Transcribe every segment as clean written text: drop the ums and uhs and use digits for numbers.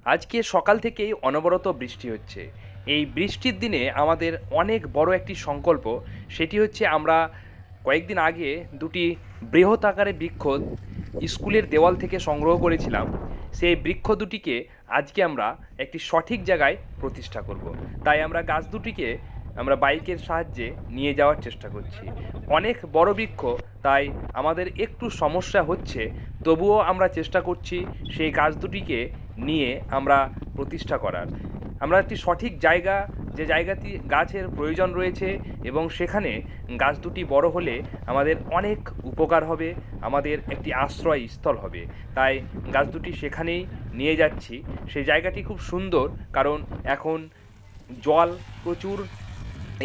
আজকে সকাল থেকেই অনবরত বৃষ্টি হচ্ছে। এই বৃষ্টির দিনে আমাদের অনেক বড় একটি সংকল্প, সেটি হচ্ছে আমরা কয়েকদিন আগে দুটি বৃহৎ আকারে বৃক্ষ স্কুলের দেওয়াল থেকে সংগ্রহ করেছিলাম। সেই বৃক্ষ দুটিকে আজকে আমরা একটি সঠিক জায়গায় প্রতিষ্ঠা করব। তাই আমরা গাছ দুটিকে আমরা বাইকের সাহায্যে নিয়ে যাওয়ার চেষ্টা করছি। অনেক বড় বৃক্ষ, তাই আমাদের একটু সমস্যা হচ্ছে, তবুও আমরা চেষ্টা করছি সেই গাছ দুটিকে নিয়ে আমরা প্রতিষ্ঠা করার। আমরা একটি সঠিক জায়গা, যে জায়গাটি গাছের প্রয়োজন রয়েছে, এবং সেখানে গাছ দুটি বড় হলে আমাদের অনেক উপকার হবে, আমাদের একটি আশ্রয়স্থল হবে। তাই গাছ দুটি সেখানেই নিয়ে যাচ্ছি। সেই জায়গাটি খুব সুন্দর, কারণ এখন জল প্রচুর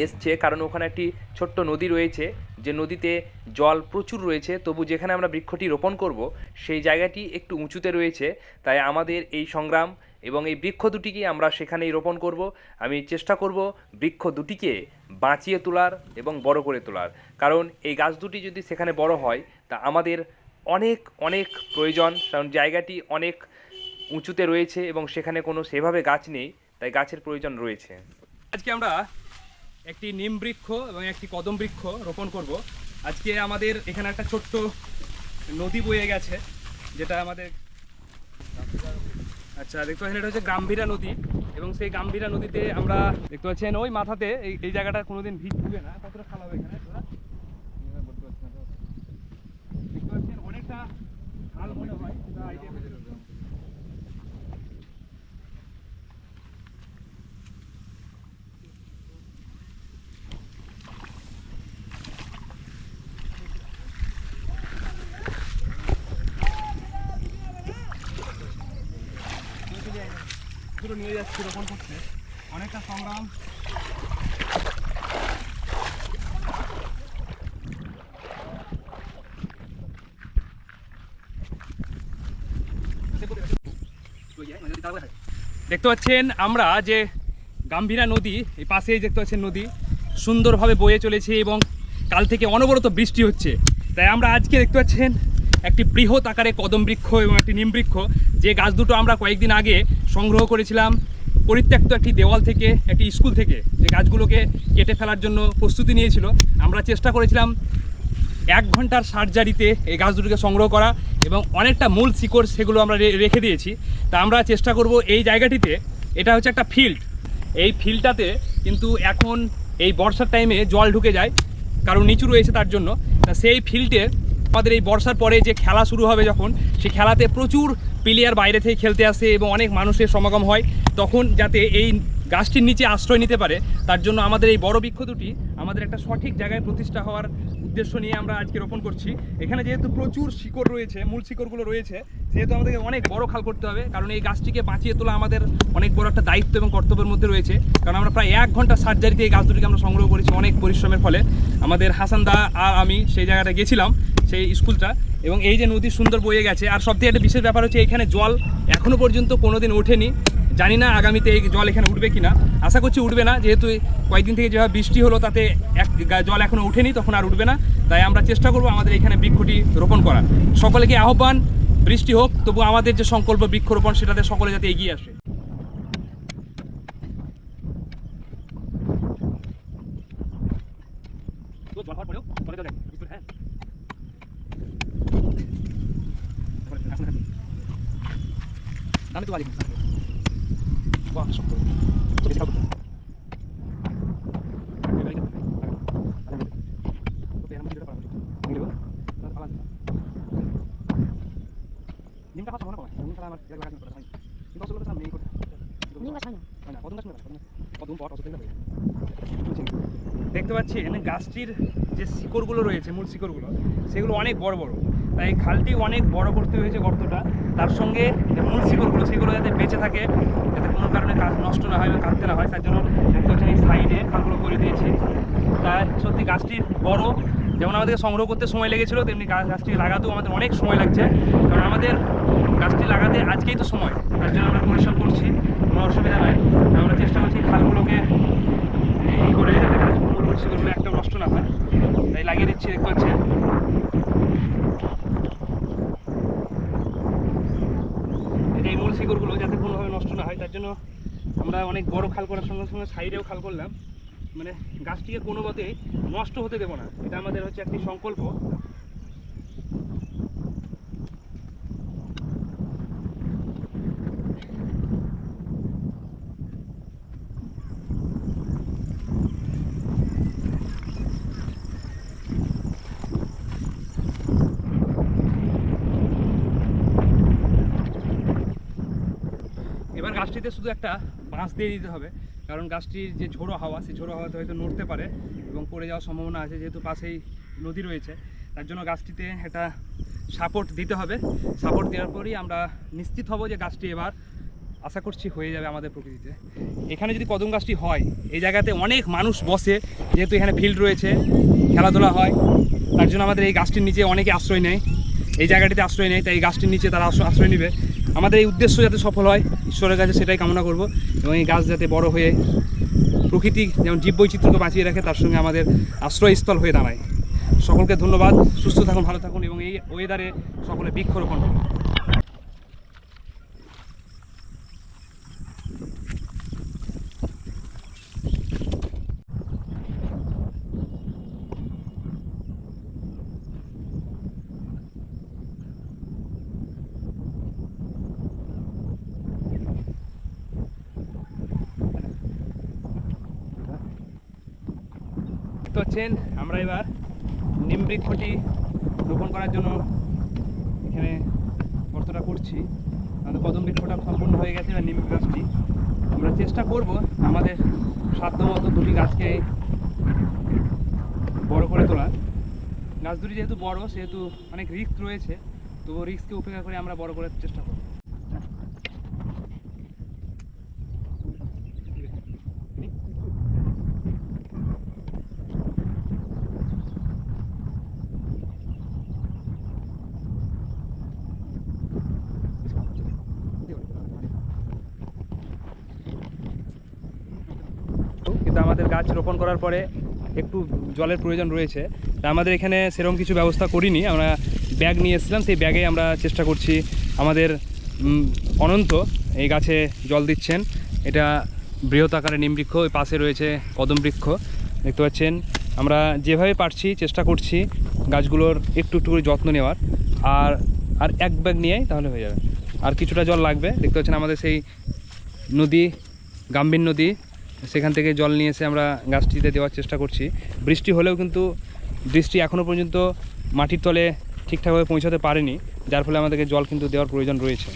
এসছে, কারণ ওখানে একটি ছোট্ট নদী রয়েছে, যে নদীতে জল প্রচুর রয়েছে। তবু যেখানে আমরা বৃক্ষটি রোপণ করব সেই জায়গাটি একটু উঁচুতে রয়েছে, তাই আমাদের এই সংগ্রাম, এবং এই বৃক্ষ দুটিকে আমরা সেখানেই রোপণ করব। আমি চেষ্টা করব বৃক্ষ দুটিকে বাঁচিয়ে তোলার এবং বড় করে তোলার, কারণ এই গাছ দুটি যদি সেখানে বড় হয় তা আমাদের অনেক অনেক প্রয়োজন, কারণ জায়গাটি অনেক উঁচুতে রয়েছে এবং সেখানে কোনো সেভাবে গাছ নেই, তাই গাছের প্রয়োজন রয়েছে। আজকে আমরা একটি নিম বৃক্ষ এবং একটি কদম বৃক্ষ রোপণ করব। আজকে আমাদের এখানে একটা ছোট্ট নদী বয়ে গেছে, যেটা আমাদের দেখতে পাচ্ছেন, এটা হচ্ছে গাম্ভীরা নদী। এবং সেই গাম্ভীরা নদীতে আমরা দেখতে পাচ্ছেন ওই মাথাতে এই জায়গাটা কোনোদিন ভিজবে না, কতটা খাল হবে এখানে দেখতে পাচ্ছেন, অনেকটা খাল মনে হয়। নিয়ে যাচ্ছি রোপণ করতে, অনেকটা সংগ্রাম। দেখতে পাচ্ছেন আমরা যে গাম্ভীরা নদী, এই পাশেই দেখতে পাচ্ছেন নদী সুন্দরভাবে বয়ে চলেছে এবং কাল থেকে অনবরত বৃষ্টি হচ্ছে। তাই আমরা আজকে দেখতে পাচ্ছেন একটি বৃহৎ আকারে কদম বৃক্ষ এবং একটি নিম বৃক্ষ, যে গাছ দুটো আমরা কয়েকদিন আগে সংগ্রহ করেছিলাম পরিত্যক্ত একটি দেওয়াল থেকে, একটি স্কুল থেকে, যে গাছগুলোকে কেটে ফেলার জন্য প্রস্তুতি নিয়েছিল। আমরা চেষ্টা করেছিলাম 1 ঘন্টার সার্জারিতে এই গাছ দুটোকে সংগ্রহ করা, এবং অনেকটা মূল শিকড় সেগুলো আমরা রেখে দিয়েছি। তা আমরা চেষ্টা করব এই জায়গাটিতে, এটা হচ্ছে একটা ফিল্ড, এই ফিল্ডটাতে কিন্তু এখন এই বর্ষার টাইমে জল ঢুকে যায়, কারণ নিচু রয়েছে তার জন্য। সেই ফিল্ডে আমাদের এই বর্ষার পরে যে খেলা শুরু হবে, যখন সেই খেলাতে প্রচুর প্লেয়ার বাইরে থেকে খেলতে আসে এবং অনেক মানুষের সমাগম হয়, তখন যাতে এই গাছটির নিচে আশ্রয় নিতে পারে, তার জন্য আমাদের এই বড় বৃক্ষ দুটি আমাদের একটা সঠিক জায়গায় প্রতিষ্ঠা হওয়ার উদ্দেশ্য নিয়ে আমরা আজকে রোপণ করছি। এখানে যেহেতু প্রচুর শিকড় রয়েছে, মূল শিকড়গুলো রয়েছে, সেহেতু আমাদেরকে অনেক বড় খাল করতে হবে, কারণ এই গাছটিকে বাঁচিয়ে তোলা আমাদের অনেক বড় একটা দায়িত্ব এবং কর্তব্যের মধ্যে রয়েছে। কারণ আমরা প্রায় 1 ঘন্টা সার্জারিতে এই গাছ দুটিকে আমরা সংগ্রহ করেছি অনেক পরিশ্রমের ফলে। আমাদের হাসান দা আর আমি সেই জায়গাটা গেছিলাম, সেই স্কুলটা, এবং এই যে নদী সুন্দর বয়ে গেছে। আর সবথেকে একটা বিশেষ ব্যাপার হচ্ছে, এখানে জল এখনও পর্যন্ত কোনোদিন ওঠেনি। জানি না আগামীতে এই জল এখানে উঠবে কিনা, আশা করছি উঠবে না, যেহেতু কয়েকদিন থেকে যেভাবে বৃষ্টি হলো তাতে জল এখনও উঠেনি, তখন আর উঠবে না। তাই আমরা চেষ্টা করব আমাদের এখানে বৃক্ষটি রোপণ করার। সকলকে আহ্বান, বৃষ্টি হোক তবু আমাদের যে সংকল্প বৃক্ষরোপণ, সেটাতে সকলে যাতে এগিয়ে আসে। আমি তো বাড়ি বাহ শক্ত তো বেশি খাবো নিমটা পাঁচ মনে পড়ে নিমটা আমার জায়গা লাগাতে পড়ে কিন্তু আসলে তো নেই করতে নিম গাছ হয় না কদম গাছ না কদম বট অসুবিধা লাগে। দেখতে পাচ্ছি এখানে গাছটির যে শিকড়গুলো রয়েছে, মূল শিকড়গুলো, সেগুলো অনেক বড় বড়, তাই খালটি অনেক বড় করতে হয়েছে গর্তটা। তার সঙ্গে যে মূল শিকড়গুলো, সেগুলো যাতে বেঁচে থাকে, যাতে কোনো কারণে কাজ নষ্ট না হয় বা কাটতে না হয়, তার জন্য দেখতে পাচ্ছেন এই সাইডে খালগুলো করে দিয়েছি। তাই সত্যি গাছটি বড়, যেমন আমাদের সংগ্রহ করতে সময় লেগেছিলো, তেমনি গাছটি লাগাতেও আমাদের অনেক সময় লাগছে, কারণ আমাদের গাছটি লাগাতে আজকেই তো সময়, তার জন্য আমরা পরিশ্রম করছি, কোনো অসুবিধা নয়। আমরা চেষ্টা করছি খালগুলোকে এই করে যাতে গাছগুলো শিকড়গুলো একটা নষ্ট না হয়, তাই লাগিয়ে দিচ্ছি। দেখতে পাচ্ছেন এই মূল শিকড়গুলো যাতে কোনোভাবে নষ্ট তার জন্য আমরা অনেক বড় খাল করার সঙ্গে সঙ্গে সাইডেও খাল করলাম, মানে গাছটিকে কোনো মতে নষ্ট হতে দেবো না, এটা আমাদের হচ্ছে একটি সংকল্প। এবার গাছটিতে শুধু একটা বাঁশ দিয়ে দিতে হবে, কারণ গাছটির যে ঝোড়ো হাওয়া, সেই ঝোড়ো হাওয়াতে হয়তো নড়তে পারে এবং পড়ে যাওয়ার সম্ভাবনা আছে, যেহেতু পাশেই নদী রয়েছে। তার জন্য গাছটিতে একটা সাপোর্ট দিতে হবে। সাপোর্ট দেওয়ার পরই আমরা নিশ্চিত হব যে গাছটি এবার আশা করছি হয়ে যাবে আমাদের প্রকৃতিতে। এখানে যদি কদম গাছটি হয়, এই জায়গাতে অনেক মানুষ বসে, যেহেতু এখানে ফিল্ড রয়েছে, খেলাধুলা হয়, তার জন্য আমাদের এই গাছটির নিচে অনেকে আশ্রয় নেয়, এই জায়গাটিতে আশ্রয় নেয়, তাই এই গাছটির নিচে তারা আশ্রয় নেবে। আমাদের এই উদ্দেশ্য যাতে সফল হয়, ঈশ্বরের কাছে সেটাই কামনা করব, এবং এই গাছ যাতে বড় হয়ে প্রকৃতি যেমন জীববৈচিত্র্যকে বাঁচিয়ে রাখে, তার সঙ্গে আমাদের আশ্রয়স্থল হয়ে দাঁড়ায়। সকলকে ধন্যবাদ, সুস্থ থাকুন, ভালো থাকুন, এবং এই ওয়েদারে সকলে বৃক্ষরোপণ করুন। দেখতে পাচ্ছেন আমরা এবার নিম বৃক্ষটি রোপণ করার জন্য এখানে গর্তটা করছি। আমাদের কদম বৃক্ষটা সম্পূর্ণ হয়ে গেছে, এবার নিম গাছটি আমরা চেষ্টা করব আমাদের সাধ্যমতো দুটি গাছকে বড় করে তোলার। গাছ দুটি যেহেতু বড়, সেহেতু অনেক রিস্ক রয়েছে, তবুও রিস্ককে উপেক্ষা করে আমরা বড় করার চেষ্টা করব। কিন্তু আমাদের গাছ রোপণ করার পরে একটু জলের প্রয়োজন রয়েছে, তা আমাদের এখানে সেরকম কিছু ব্যবস্থা করিনি, আমরা ব্যাগ নিয়ে এসেছিলাম, সেই ব্যাগে আমরা চেষ্টা করছি। আমাদের অনন্ত এই গাছে জল দিচ্ছেন, এটা বৃহৎ আকারে নিম বৃক্ষ, ওই পাশে রয়েছে কদম বৃক্ষ, দেখতে পাচ্ছেন। আমরা যেভাবে পারছি চেষ্টা করছি গাছগুলোর একটু একটু করে যত্ন নেওয়ার, আর এক ব্যাগ নিয়েই তাহলে হয়ে যাবে। আর কিছুটা জল লাগবে, দেখতে পাচ্ছেন আমাদের সেই নদী, গাম্ভীর নদী, সেখান থেকে জল নিয়ে এসে আমরা গাছটিতে দেওয়ার চেষ্টা করছি। বৃষ্টি হলেও কিন্তু বৃষ্টি এখনও পর্যন্ত মাটির তলে ঠিকঠাকভাবে পৌঁছাতে পারেনি, যার ফলে আমাদেরকে জল কিন্তু দেওয়ার প্রয়োজন রয়েছে।